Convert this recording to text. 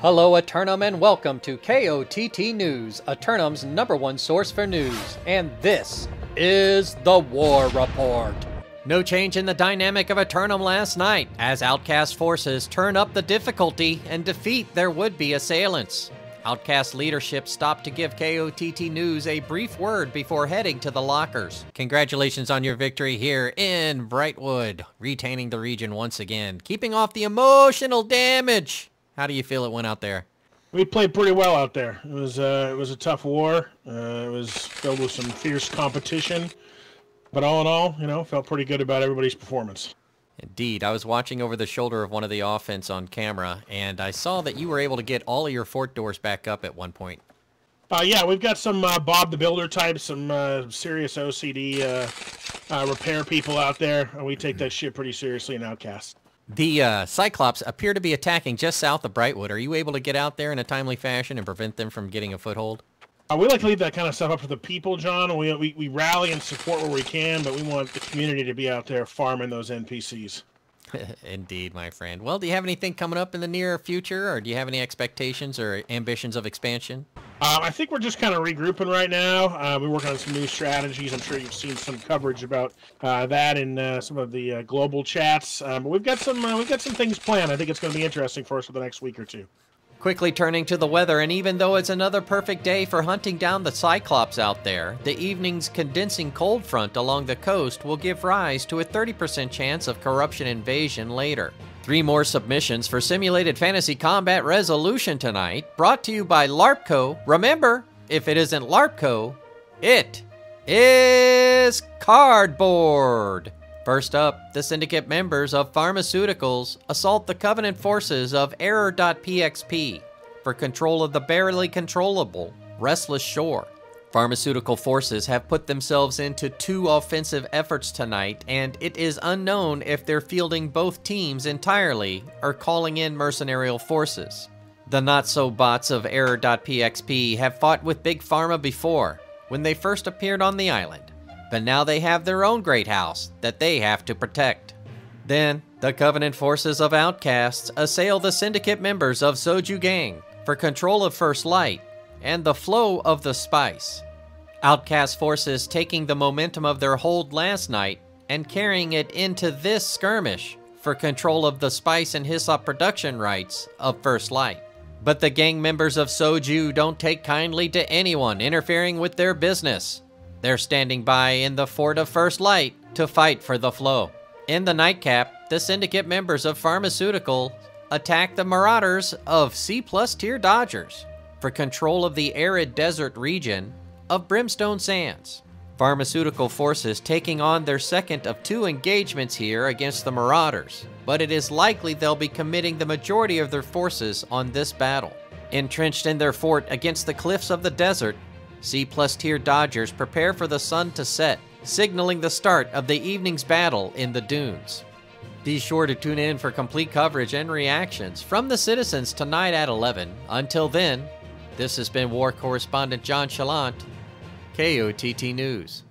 Hello Eternum and welcome to KOTT News, Eternum's #1 source for news, and this is the War Report. No change in the dynamic of Eternum last night, as Outcast forces turn up the difficulty and defeat their would-be assailants. Outcast leadership stopped to give KOTT News a brief word before heading to the lockers. Congratulations on your victory here in Brightwood, retaining the region once again, keeping off the emotional damage. How do you feel it went out there? We played pretty well out there. It was a tough war. It was filled with some fierce competition. But all in all, felt pretty good about everybody's performance. Indeed. I was watching over the shoulder of one of the offense on camera, and I saw that you were able to get all of your fort doors back up at one point. Yeah, we've got some Bob the Builder types, some serious OCD repair people out there. We take that shit pretty seriously in Outcast. The Cyclops appear to be attacking just south of Brightwood. Are you able to get out there in a timely fashion and prevent them from getting a foothold? We like to leave that kind of stuff up to the people, John. We rally and support where we can, but we want the community to be out there farming those NPCs. Indeed, my friend. Well, do you have anything coming up in the near future, or do you have any expectations or ambitions of expansion? I think we're just kind of regrouping right now. We're working on some new strategies. I'm sure you've seen some coverage about that in some of the global chats. But we've got some things planned. I think it's going to be interesting for us for the next week or two. Quickly turning to the weather, and even though it's another perfect day for hunting down the Cyclops out there, the evening's condensing cold front along the coast will give rise to a 30% chance of corruption invasion later. 3 more submissions for Simulated Fantasy Combat Resolution tonight, brought to you by LARPco. Remember, if it isn't LARPco, it is cardboard. First up, the Syndicate members of Pharmaceuticals assault the Covenant forces of Error.pxp for control of the barely controllable Restless Shore. Pharmaceutical forces have put themselves into 2 offensive efforts tonight, and it is unknown if they're fielding both teams entirely or calling in mercenarial forces. The not-so-bots of Error.pxp have fought with Big Pharma before, when they first appeared on the island. But now they have their own great house that they have to protect. Then, the Covenant forces of Outcasts assail the Syndicate members of Soju Gang for control of First Light and the flow of the spice. Outcast forces taking the momentum of their hold last night and carrying it into this skirmish for control of the spice and hyssop production rights of First Light. But the gang members of Soju don't take kindly to anyone interfering with their business. They're standing by in the Fort of First Light to fight for the flow. In the nightcap, the Syndicate members of Pharmaceutical attack the Marauders of C+ tier Dodgers for control of the arid desert region of Brimstone Sands. Pharmaceutical forces taking on their second of 2 engagements here against the Marauders, but it is likely they'll be committing the majority of their forces on this battle. Entrenched in their fort against the cliffs of the desert, C+ tier Dodgers prepare for the sun to set, signaling the start of the evening's battle in the dunes. Be sure to tune in for complete coverage and reactions from the citizens tonight at 11. Until then, this has been War Correspondent JChalant, KOTT News.